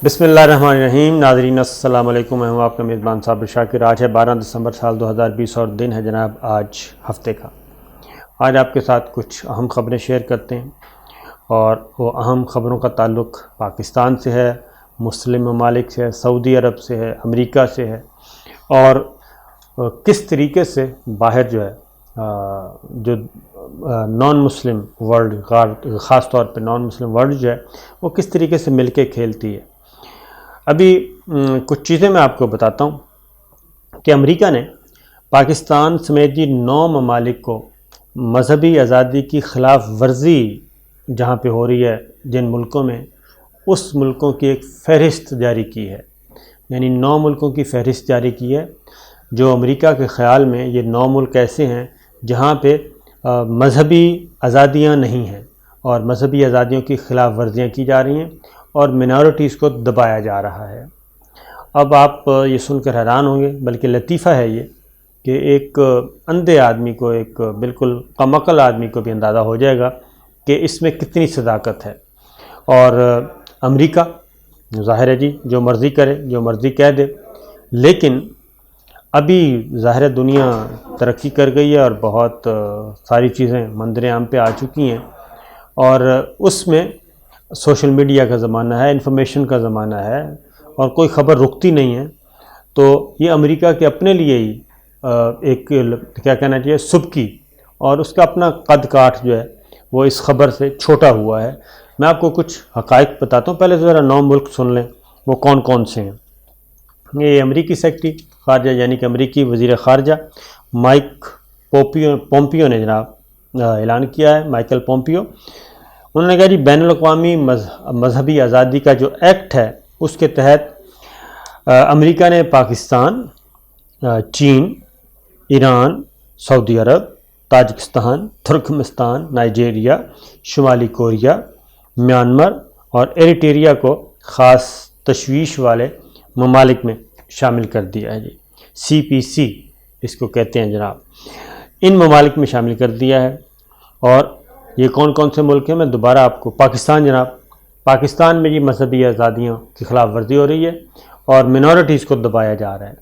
بسم اللہ الرحمن الرحیم۔ ناظرین السلام علیکم، میں ہوں آپ کا میزبان صابر شاکر۔ آج ہے 12 دسمبر سال 2020 اور دن ہے جناب آج ہفتے کا۔ آج آپ کے ساتھ کچھ اہم خبریں شیئر کرتے ہیں، اور وہ اہم خبروں کا تعلق پاکستان سے ہے، مسلم ممالک سے ہے، سعودی عرب سے ہے، امریکہ سے ہے، اور کس طریقے سے باہر جو ہے جو نان مسلم ورلڈ، خاص طور پہ نان مسلم ورلڈ جو ہے وہ کس طریقے سے مل کے کھیلتی ہے۔ ابھی کچھ چیزیں میں آپ کو بتاتا ہوں کہ امریکہ نے پاکستان سمیت 9 ممالک کو مذہبی آزادی کی خلاف ورزی جہاں پہ ہو رہی ہے جن ملکوں میں، اس ملکوں کی ایک فہرست جاری کی ہے، یعنی 9 ملکوں کی فہرست جاری کی ہے جو امریکہ کے خیال میں یہ 9 ملک ایسے ہیں جہاں پہ مذہبی آزادیاں نہیں ہیں اور مذہبی آزادیوں کی خلاف ورزیاں کی جا رہی ہیں اور منارٹیز کو دبایا جا رہا ہے۔ اب آپ یہ سن کر حیران ہوں گے، بلکہ لطیفہ ہے یہ کہ ایک اندھے آدمی کو، ایک بالکل کم عقل آدمی کو بھی اندازہ ہو جائے گا کہ اس میں کتنی صداقت ہے۔ اور امریکہ ظاہر ہے جی جو مرضی کرے، جو مرضی کہہ دے، لیکن ابھی ظاہر دنیا ترقی کر گئی ہے اور بہت ساری چیزیں منظر عام پہ آ چکی ہیں، اور اس میں سوشل میڈیا کا زمانہ ہے، انفارمیشن کا زمانہ ہے، اور کوئی خبر رکتی نہیں ہے۔ تو یہ امریکہ کے اپنے لیے ہی ایک کیا کہنا چاہیے سبکی، اور اس کا اپنا قد کاٹ جو ہے وہ اس خبر سے چھوٹا ہوا ہے۔ میں آپ کو کچھ حقائق بتاتا ہوں، پہلے ذرا 9 ملک سن لیں وہ کون کون سے ہیں۔ یہ امریکی سیکرٹری خارجہ یعنی کہ امریکی وزیر خارجہ مائک پومپیو نے جناب اعلان کیا ہے، مائیکل پومپیو۔ انہوں نے کہا جی بین الاقوامی مذہبی آزادی کا جو ایکٹ ہے اس کے تحت امریکہ نے پاکستان، چین، ایران، سعودی عرب، تاجکستان، ترکمستان، نائجیریا، شمالی کوریا، میانمار اور ایریٹریا کو خاص تشویش والے ممالک میں شامل کر دیا ہے جی۔ CPC اس کو کہتے ہیں جناب، ان ممالک میں شامل کر دیا ہے۔ اور یہ کون کون سے ملک ہیں میں دوبارہ آپ کو، پاکستان جناب، پاکستان میں یہ مذہبی آزادیوں کی خلاف ورزی ہو رہی ہے اور منارٹیز کو دبایا جا رہا ہے۔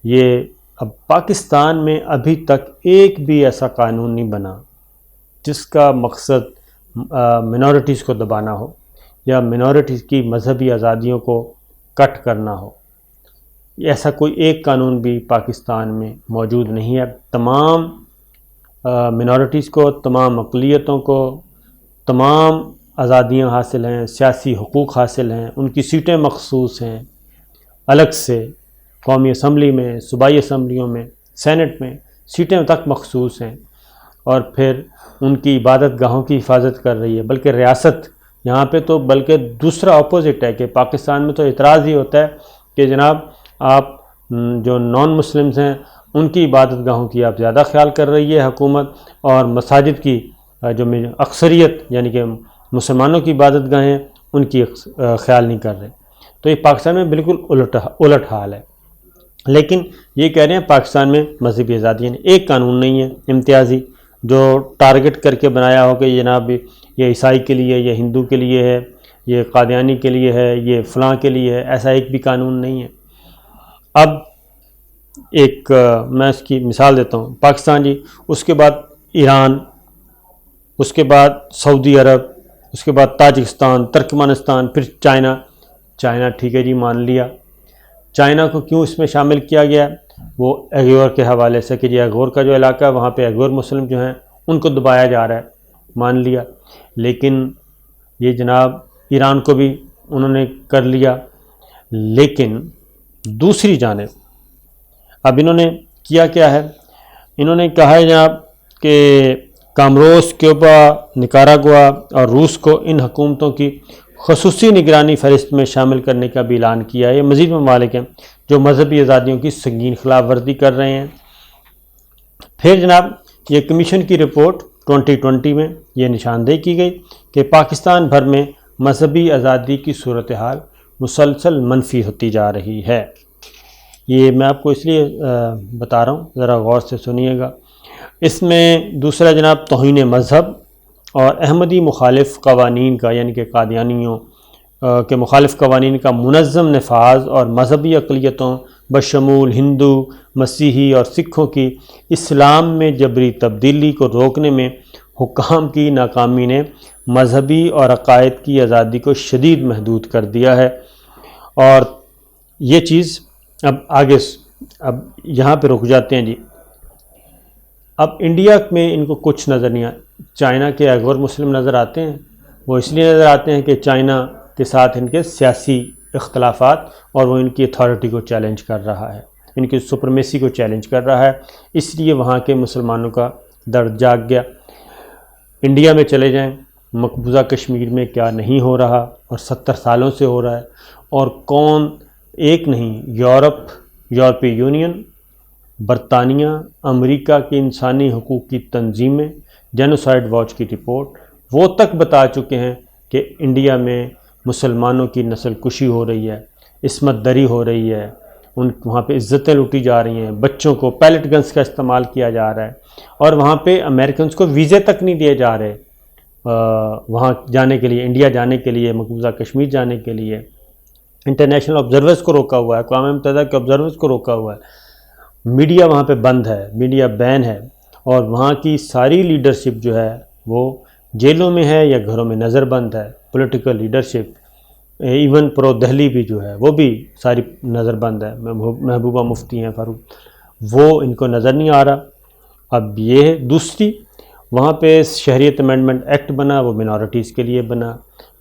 یہ اب پاکستان میں ابھی تک ایک بھی ایسا قانون نہیں بنا جس کا مقصد منارٹیز کو دبانا ہو یا منارٹیز کی مذہبی آزادیوں کو کٹ کرنا ہو۔ ایسا کوئی ایک قانون بھی پاکستان میں موجود نہیں ہے۔ تمام منارٹیز کو، تمام اقلیتوں کو تمام آزادیاں حاصل ہیں، سیاسی حقوق حاصل ہیں، ان کی سیٹیں مخصوص ہیں الگ سے، قومی اسمبلی میں، صوبائی اسمبلیوں میں، سینٹ میں سیٹیں تک مخصوص ہیں، اور پھر ان کی عبادت گاہوں کی حفاظت کر رہی ہے۔ بلکہ ریاست یہاں پہ تو بلکہ دوسرا اپوزٹ ہے کہ پاکستان میں تو اعتراض ہی ہوتا ہے کہ جناب آپ جو نان مسلمز ہیں ان کی عبادت گاہوں کی آپ زیادہ خیال کر رہی ہے حکومت، اور مساجد کی جو اکثریت یعنی کہ مسلمانوں کی عبادت گاہیں ان کی خیال نہیں کر رہے۔ تو یہ پاکستان میں بالکل الٹ حال ہے۔ لیکن یہ کہہ رہے ہیں پاکستان میں مذہبی آزادی نہیں، ایک قانون نہیں ہے امتیازی جو ٹارگٹ کر کے بنایا ہو کہ جناب یہ عیسائی کے لیے، یہ ہندو کے لیے ہے، یہ قادیانی کے لیے ہے، یہ فلاں کے لیے ہے، ایسا ایک بھی قانون نہیں ہے۔ اب ایک میں اس کی مثال دیتا ہوں، پاکستان جی، اس کے بعد ایران، اس کے بعد سعودی عرب، اس کے بعد تاجکستان، ترکمانستان، پھر چائنا ٹھیک ہے جی مان لیا۔ چائنا کو کیوں اس میں شامل کیا گیا؟ وہ ایغور کے حوالے سے کہ جی ایغور کا جو علاقہ ہے وہاں پہ ایغور مسلم جو ہیں ان کو دبایا جا رہا ہے، مان لیا۔ لیکن یہ جناب ایران کو بھی انہوں نے کر لیا۔ لیکن دوسری جانب اب انہوں نے کیا ہے، انہوں نے کہا ہے جناب کہ کامروس، کیوبا، نکاراگوا اور روس کو ان حکومتوں کی خصوصی نگرانی فہرست میں شامل کرنے کا بھی اعلان کیا ہے۔ یہ مزید ممالک ہیں جو مذہبی آزادیوں کی سنگین خلاف ورزی کر رہے ہیں۔ پھر جناب یہ کمیشن کی رپورٹ 2020 میں یہ نشاندہی کی گئی کہ پاکستان بھر میں مذہبی آزادی کی صورتحال مسلسل منفی ہوتی جا رہی ہے۔ یہ میں آپ کو اس لیے بتا رہا ہوں، ذرا غور سے سنیے گا۔ اس میں دوسرا جناب توہین مذہب اور احمدی مخالف قوانین کا، یعنی کہ قادیانیوں، کے مخالف قوانین کا منظم نفاذ اور مذہبی اقلیتوں بشمول ہندو، مسیحی اور سکھوں کی اسلام میں جبری تبدیلی کو روکنے میں حکام کی ناکامی نے مذہبی اور عقائد کی آزادی کو شدید محدود کر دیا ہے۔ اور یہ چیز اب یہاں پہ رک جاتے ہیں جی۔ اب انڈیا میں ان کو کچھ نظر نہیں چائنا کے غیر مسلم نظر آتے ہیں، وہ اس لیے نظر آتے ہیں کہ چائنا کے ساتھ ان کے سیاسی اختلافات اور وہ ان کی اتھارٹی کو چیلنج کر رہا ہے، ان کی سپرمیسی کو چیلنج کر رہا ہے، اس لیے وہاں کے مسلمانوں کا درد جاگ گیا۔ انڈیا میں چلے جائیں، مقبوضہ کشمیر میں کیا نہیں ہو رہا اور 70 سالوں سے ہو رہا ہے، اور کون ایک نہیں، یورپی یونین، برطانیہ، امریکہ کی انسانی حقوق کی تنظیمیں، جینوسائیڈ واچ کی رپورٹ وہ تک بتا چکے ہیں کہ انڈیا میں مسلمانوں کی نسل کشی ہو رہی ہے، عصمت دری ہو رہی ہے، وہاں پہ عزتیں لوٹی جا رہی ہیں، بچوں کو پیلٹ گنز کا استعمال کیا جا رہا ہے، اور وہاں پہ امریکنز کو ویزے تک نہیں دیے جا رہے وہاں جانے کے لیے، انڈیا جانے کے لیے، مقبوضہ کشمیر جانے کے لیے۔ انٹرنیشنل آبزرورز کو روکا ہوا ہے، اقوام متحدہ کے آبزرورز کو روکا ہوا ہے، میڈیا وہاں پہ بند ہے، میڈیا بین ہے، اور وہاں کی ساری لیڈرشپ جو ہے وہ جیلوں میں ہے یا گھروں میں نظر بند ہے۔ پولیٹیکل لیڈرشپ ایون پرو دہلی بھی جو ہے وہ بھی ساری نظر بند ہے، محبوبہ مفتی ہیں فاروق، وہ ان کو نظر نہیں آ رہا۔ اب یہ دوسری وہاں پہ شہریت امینڈمنٹ ایکٹ بنا، وہ منارٹیز کے لیے بنا،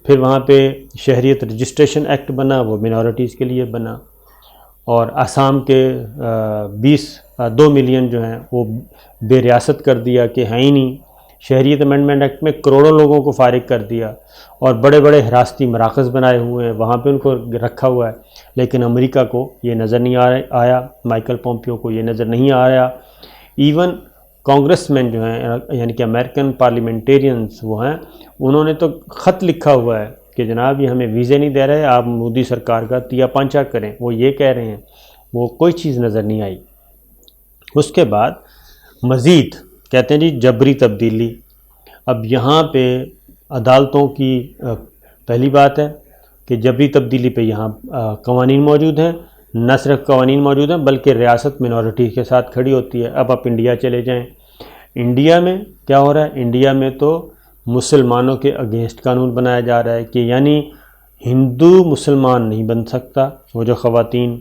پھر وہاں پہ شہریت رجسٹریشن ایکٹ بنا، وہ منارٹیز کے لیے بنا، اور آسام کے 2 ملین جو ہیں وہ بے ریاست کر دیا کہ ہیں ہی نہیں۔ شہریت امینڈمنٹ ایکٹ میں کروڑوں لوگوں کو فارغ کر دیا، اور بڑے بڑے حراستی مراکز بنائے ہوئے ہیں، وہاں پہ ان کو رکھا ہوا ہے، لیکن امریکہ کو یہ نظر نہیں آیا، مائیکل پومپیو کو یہ نظر نہیں آیا۔ ایون کانگریس مین جو ہیں، یعنی کہ امریکن پارلیمنٹیرینز وہ ہیں، انہوں نے تو خط لکھا ہوا ہے کہ جناب یہ ہمیں ویزے نہیں دے رہے، آپ مودی سرکار کا تیا پانچا کریں، وہ یہ کہہ رہے ہیں، وہ کوئی چیز نظر نہیں آئی۔ اس کے بعد مزید کہتے ہیں جی جبری تبدیلی۔ اب یہاں پہ عدالتوں کی پہلی بات ہے کہ جبری تبدیلی پہ یہاں قوانین موجود ہیں، نہ صرف قوانین موجود ہیں بلکہ ریاست منارٹی کے ساتھ کھڑی ہوتی ہے۔ اب آپ انڈیا چلے جائیں، انڈیا میں کیا ہو رہا ہے؟ انڈیا میں تو مسلمانوں کے اگینسٹ قانون بنایا جا رہا ہے کہ یعنی ہندو مسلمان نہیں بن سکتا، وہ جو خواتین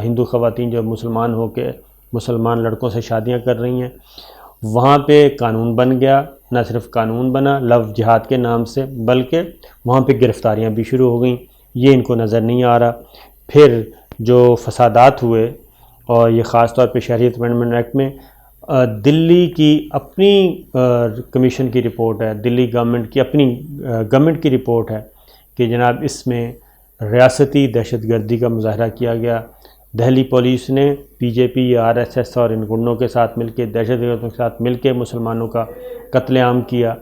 ہندو خواتین جو مسلمان ہو کے مسلمان لڑکوں سے شادیاں کر رہی ہیں، وہاں پہ قانون بن گیا، نہ صرف قانون بنا لفظ جہاد کے نام سے، بلکہ وہاں پہ گرفتاریاں بھی شروع ہو گئیں، یہ ان کو نظر نہیں آ رہا۔ پھر جو فسادات ہوئے، اور یہ خاص طور پہ شہریت امینڈمنٹ ایکٹ میں دلی کی اپنی کمیشن کی رپورٹ ہے، دلی گورنمنٹ کی اپنی گورنمنٹ کی رپورٹ ہے کہ جناب اس میں ریاستی دہشت گردی کا مظاہرہ کیا گیا، دہلی پولیس نے بی جے پی، RSS اور ان گنڈوں کے ساتھ مل کے، دہشت گردوں کے ساتھ مل کے مسلمانوں کا قتل عام کیا۔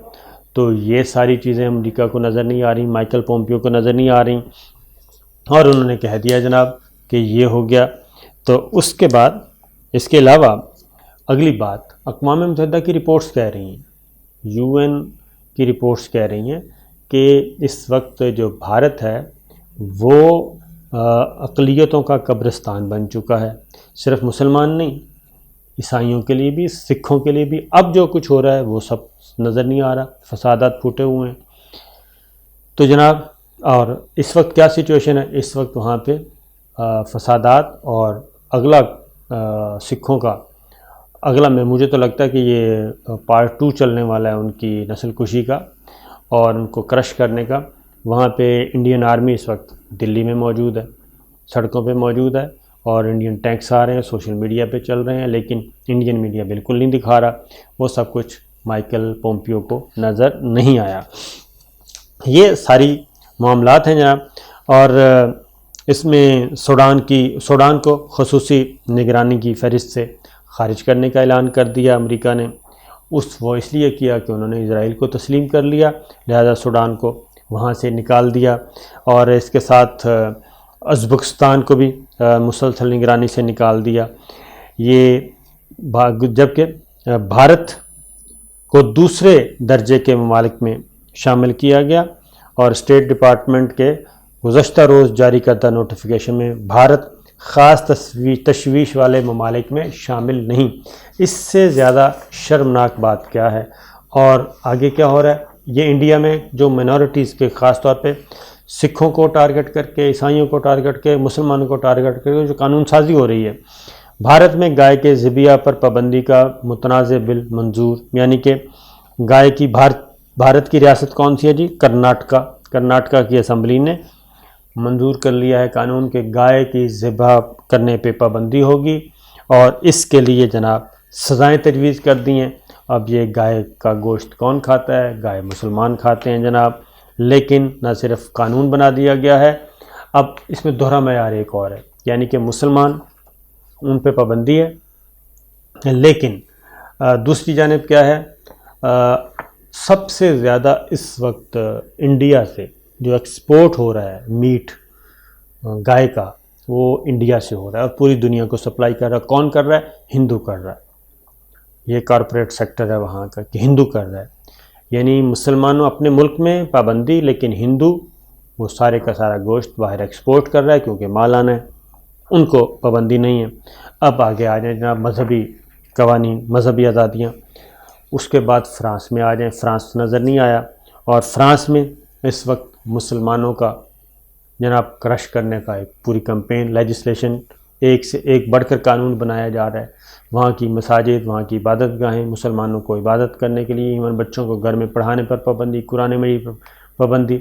تو یہ ساری چیزیں امریکہ کو نظر نہیں آ رہی، مائیکل پومپیو کو نظر نہیں آ رہی، اور انہوں نے کہہ دیا جناب کہ یہ ہو گیا۔ تو اس کے بعد اس کے علاوہ اگلی بات اقوام متحدہ کی رپورٹس کہہ رہی ہیں، UN کی رپورٹس کہہ رہی ہیں کہ اس وقت جو بھارت ہے وہ اقلیتوں کا قبرستان بن چکا ہے، صرف مسلمان نہیں، عیسائیوں کے لیے بھی، سکھوں کے لیے بھی۔ اب جو کچھ ہو رہا ہے وہ سب نظر نہیں آ رہا، فسادات پھوٹے ہوئے ہیں۔ تو جناب، اور اس وقت کیا سچویشن ہے؟ اس وقت وہاں پہ فسادات، اور اگلا سکھوں کا اگلا میں مجھے تو لگتا ہے کہ یہ پارٹ 2 چلنے والا ہے ان کی نسل کشی کا اور ان کو کرش کرنے کا۔ وہاں پہ انڈین آرمی اس وقت دلی میں موجود ہے، سڑکوں پہ موجود ہے، اور انڈین ٹینکس آ رہے ہیں، سوشل میڈیا پہ چل رہے ہیں، لیکن انڈین میڈیا بالکل نہیں دکھا رہا، وہ سب کچھ مائیکل پومپیو کو نظر نہیں آیا۔ یہ ساری معاملات ہیں جناب، اور اس میں سوڈان کو خصوصی نگرانی کی فہرست سے خارج کرنے کا اعلان کر دیا امریکہ نے۔ وہ اس لیے کیا کہ انہوں نے اسرائیل کو تسلیم کر لیا، لہذا سوڈان کو وہاں سے نکال دیا، اور اس کے ساتھ ازبکستان کو بھی مسلسل نگرانی سے نکال دیا۔ یہ جبکہ بھارت کو دوسرے درجے کے ممالک میں شامل کیا گیا، اور اسٹیٹ ڈپارٹمنٹ کے گزشتہ روز جاری کردہ نوٹیفیکیشن میں بھارت خاص تشویش والے ممالک میں شامل نہیں۔ اس سے زیادہ شرمناک بات کیا ہے؟ اور آگے کیا ہو رہا ہے؟ یہ انڈیا میں جو منورٹیز کے خاص طور پہ سکھوں کو ٹارگٹ کر کے، عیسائیوں کو ٹارگٹ کے، مسلمانوں کو ٹارگٹ کر کے جو قانون سازی ہو رہی ہے، بھارت میں گائے کے ذبیہ پر پابندی کا متنازع بل منظور، یعنی کہ گائے کی بھارت کی ریاست کون سی ہے جی؟ کرناٹکا کی اسمبلی نے منظور کر لیا ہے قانون کہ گائے کی ذبح کرنے پہ پابندی ہوگی، اور اس کے لیے جناب سزائیں تجویز کر دی ہیں۔ اب یہ گائے کا گوشت کون کھاتا ہے؟ گائے مسلمان کھاتے ہیں جناب، لیکن نہ صرف قانون بنا دیا گیا ہے، اب اس میں دوہرا معیار ایک اور ہے، یعنی کہ مسلمان ان پہ پابندی ہے، لیکن دوسری جانب کیا ہے؟ سب سے زیادہ اس وقت انڈیا سے جو ایکسپورٹ ہو رہا ہے میٹ گائے کا، وہ انڈیا سے ہو رہا ہے اور پوری دنیا کو سپلائی کر رہا ہے۔ کون کر رہا ہے؟ ہندو کر رہا ہے۔ یہ کارپوریٹ سیکٹر ہے وہاں کا کہ ہندو کر رہا ہے، یعنی مسلمانوں اپنے ملک میں پابندی، لیکن ہندو وہ سارے کا سارا گوشت باہر ایکسپورٹ کر رہا ہے کیونکہ مال آنا ہے، ان کو پابندی نہیں ہے۔ اب آگے آ جائیں جناب مذہبی قوانین، مذہبی آزادیاں، اس کے بعد فرانس میں آ جائیں۔ فرانس نظر نہیں آیا، اور فرانس میں اس وقت مسلمانوں کا جناب کرش کرنے کا ایک پوری کمپین، لیجسلیشن، ایک سے ایک بڑھ کر قانون بنایا جا رہا ہے۔ وہاں کی مساجد، وہاں کی عبادت گاہیں، مسلمانوں کو عبادت کرنے کے لیے، ایون بچوں کو گھر میں پڑھانے پر پابندی، قرآن مجید پر پابندی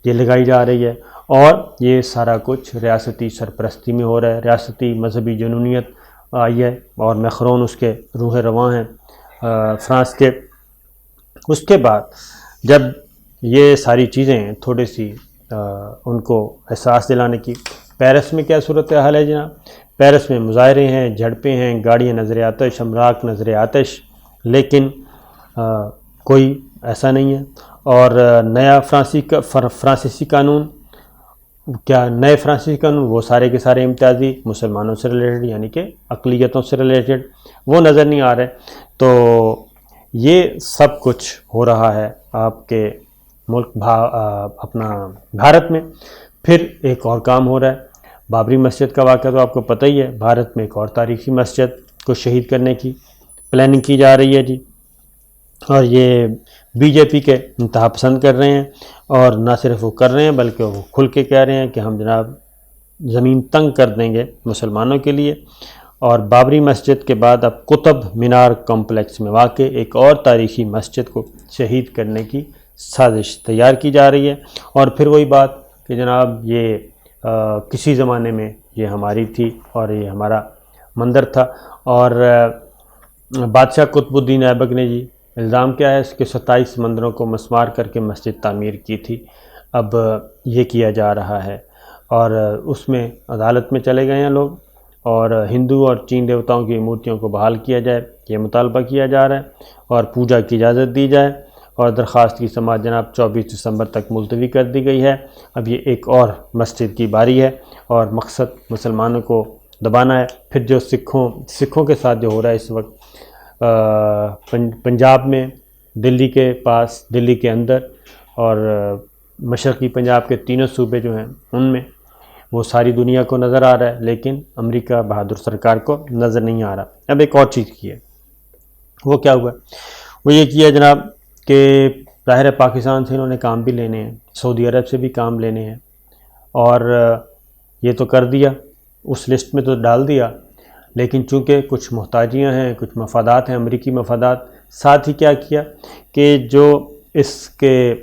یہ لگائی جا رہی ہے، اور یہ سارا کچھ ریاستی سرپرستی میں ہو رہا ہے۔ ریاستی مذہبی جنونیت آئی ہے، اور میخرون اس کے روح رواں ہیں فرانس کے۔ اس کے بعد جب یہ ساری چیزیں تھوڑی سی ان کو احساس دلانے کی، پیرس میں کیا صورتحال ہے جناب؟ پیرس میں مظاہرے ہیں، جھڑپیں ہیں، گاڑیاں نظر آتش، امراک نظر آتش، لیکن کوئی ایسا نہیں ہے۔ اور نیا فرانسیسی قانون، کیا نئے فرانسیسی قانون؟ وہ سارے کے سارے امتیازی، مسلمانوں سے ریلیٹڈ، یعنی کہ اقلیتوں سے ریلیٹڈ، وہ نظر نہیں آ رہے۔ تو یہ سب کچھ ہو رہا ہے آپ کے ملک اپنا بھارت میں۔ پھر ایک اور کام ہو رہا ہے، بابری مسجد کا واقعہ تو آپ کو پتہ ہی ہے۔ بھارت میں ایک اور تاریخی مسجد کو شہید کرنے کی پلاننگ کی جا رہی ہے جی، اور یہ بی جے پی کے انتہا پسند کر رہے ہیں، اور نہ صرف وہ کر رہے ہیں بلکہ وہ کھل کے کہہ رہے ہیں کہ ہم جناب زمین تنگ کر دیں گے مسلمانوں کے لیے۔ اور بابری مسجد کے بعد اب قطب مینار کمپلیکس میں واقع ایک اور تاریخی مسجد کو شہید کرنے کی سازش تیار کی جا رہی ہے۔ اور پھر وہی بات کہ جناب یہ کسی زمانے میں یہ ہماری تھی اور یہ ہمارا مندر تھا، اور بادشاہ قطب الدین ایبک نے جی الزام کیا ہے اس کے 27 مندروں کو مسمار کر کے مسجد تعمیر کی تھی۔ اب یہ کیا جا رہا ہے، اور اس میں عدالت میں چلے گئے ہیں لوگ، اور ہندو اور چین دیوتاؤں کی مورتیوں کو بحال کیا جائے، یہ مطالبہ کیا جا رہا ہے، اور پوجا کی اجازت دی جائے، اور درخواست کی سماعت جناب 24 دسمبر تک ملتوی کر دی گئی ہے۔ اب یہ ایک اور مسجد کی باری ہے، اور مقصد مسلمانوں کو دبانا ہے۔ پھر جو سکھوں کے ساتھ جو ہو رہا ہے اس وقت پنجاب میں، دلی کے پاس، دلی کے اندر، اور مشرقی پنجاب کے تینوں صوبے جو ہیں ان میں، وہ ساری دنیا کو نظر آ رہا ہے، لیکن امریکہ بہادر سرکار کو نظر نہیں آ رہا۔ اب ایک اور چیز کی ہے، وہ کیا ہوا؟ وہ یہ کیا جناب کہ ظاہر ہے پاکستان سے انہوں نے کام بھی لینے ہیں، سعودی عرب سے بھی کام لینے ہیں، اور یہ تو کر دیا، اس لسٹ میں تو ڈال دیا، لیکن چونکہ کچھ محتاجیاں ہیں، کچھ مفادات ہیں، امریکی مفادات، ساتھ ہی کیا کیا کہ جو اس کے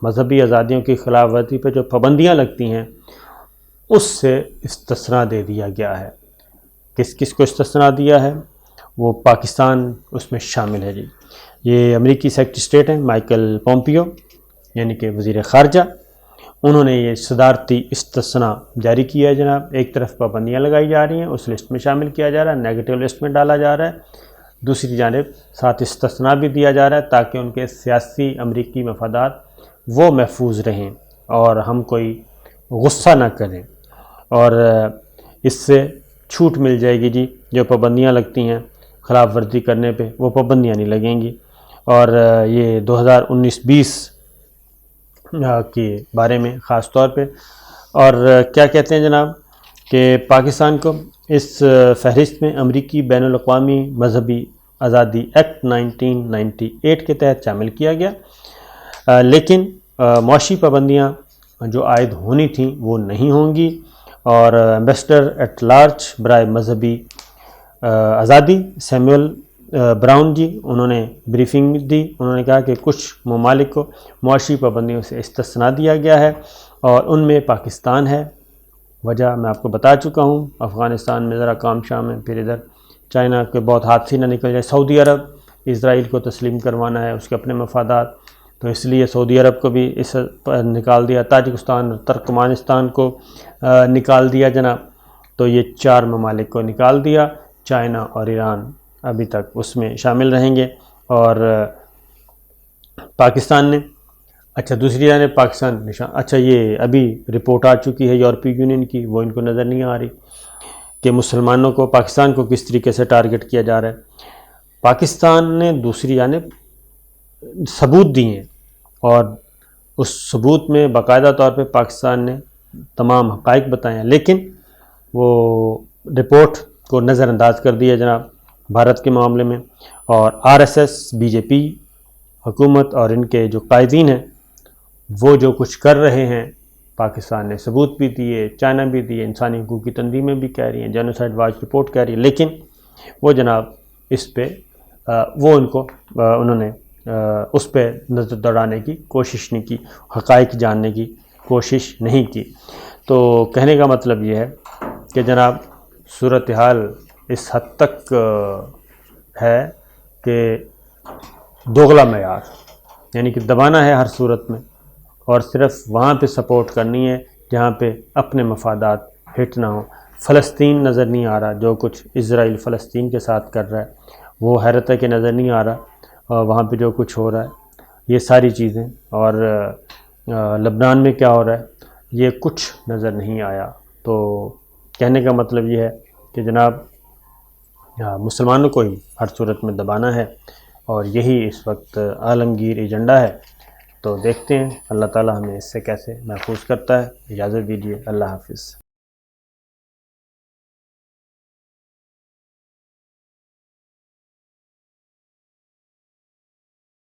مذہبی آزادیوں کی خلاف ورزی پہ جو پابندیاں لگتی ہیں اس سے استثناء دے دیا گیا ہے۔ کس کو استثناء دیا ہے؟ وہ پاکستان اس میں شامل ہے جی۔ یہ امریکی سیکریٹری اسٹیٹ ہیں مائیکل پومپیو، یعنی کہ وزیر خارجہ، انہوں نے یہ صدارتی استثناء جاری کیا ہے جناب۔ ایک طرف پابندیاں لگائی جا رہی ہیں، اس لسٹ میں شامل کیا جا رہا ہے، نیگیٹو لسٹ میں ڈالا جا رہا ہے، دوسری جانب ساتھ استثناء بھی دیا جا رہا ہے تاکہ ان کے سیاسی امریکی مفادات وہ محفوظ رہیں اور ہم کوئی غصہ نہ کریں، اور اس سے چھوٹ مل جائے گی جی۔ جو پابندیاں لگتی ہیں خلاف ورزی کرنے پہ وہ پابندیاں نہیں لگیں گی، اور یہ 2019-20 کے بارے میں خاص طور پہ، اور کیا کہتے ہیں جناب کہ پاکستان کو اس فہرست میں امریکی بین الاقوامی مذہبی آزادی ایکٹ 1998 کے تحت شامل کیا گیا، لیکن معاشی پابندیاں جو عائد ہونی تھیں وہ نہیں ہوں گی، اور ایمبیسڈر ایٹ لارج برائے مذہبی آزادی سیمول براؤن جی، انہوں نے بریفنگ دی، انہوں نے کہا کہ کچھ ممالک کو معاشی پابندیوں سے استثناء دیا گیا ہے اور ان میں پاکستان ہے۔ وجہ میں آپ کو بتا چکا ہوں، افغانستان میں ذرا کام شام ہے، پھر ادھر چائنا کے بہت ہاتھ سے نہ نکل جائے، سعودی عرب اسرائیل کو تسلیم کروانا ہے، اس کے اپنے مفادات، تو اس لیے سعودی عرب کو بھی اس پر نکال دیا، تاجکستان اور ترکمانستان کو نکال دیا جناب، تو یہ 4 ممالک کو نکال دیا، چائنا اور ایران ابھی تک اس میں شامل رہیں گے، اور پاکستان نے اچھا دوسری جانب پاکستان نشان، اچھا یہ ابھی رپورٹ آ چکی ہے یورپی یونین کی، وہ ان کو نظر نہیں آ رہی کہ مسلمانوں کو، پاکستان کو کس طریقے سے ٹارگٹ کیا جا رہا ہے۔ پاکستان نے دوسری جانب ثبوت دیے ہیں، اور اس ثبوت میں باقاعدہ طور پہ پاکستان نے تمام حقائق بتائے ہیں، لیکن وہ رپورٹ کو نظر انداز کر دیا جناب بھارت کے معاملے میں، اور R S S, B J P حکومت اور ان کے جو قائدین ہیں وہ جو کچھ کر رہے ہیں، پاکستان نے ثبوت بھی دیے، چائنا بھی دیے، انسانی حقوق کی تنظیمیں بھی کہہ رہی ہیں، جینوسائیڈ واچ رپورٹ کہہ رہی ہے، لیکن وہ جناب اس پہ وہ انہوں نے اس پہ نظر دوڑانے کی کوشش نہیں کی، حقائق جاننے کی کوشش نہیں کی۔ تو کہنے کا مطلب یہ ہے کہ جناب صورتحال اس حد تک ہے کہ دوغلا معیار، یعنی کہ دبانا ہے ہر صورت میں، اور صرف وہاں پہ سپورٹ کرنی ہے جہاں پہ اپنے مفادات ہٹ نہ ہوں۔ فلسطین نظر نہیں آ رہا، جو کچھ اسرائیل فلسطین کے ساتھ کر رہا ہے وہ حیرت ہے کہ نظر نہیں آ رہا، اور وہاں پہ جو کچھ ہو رہا ہے یہ ساری چیزیں، اور لبنان میں کیا ہو رہا ہے یہ کچھ نظر نہیں آیا۔ تو کہنے کا مطلب یہ ہے کہ جناب مسلمانوں کو ہی ہر صورت میں دبانا ہے، اور یہی اس وقت عالمگیر ایجنڈا ہے۔ تو دیکھتے ہیں اللہ تعالی ہمیں اس سے کیسے محفوظ کرتا ہے۔ اجازت دیجیے، اللہ حافظ۔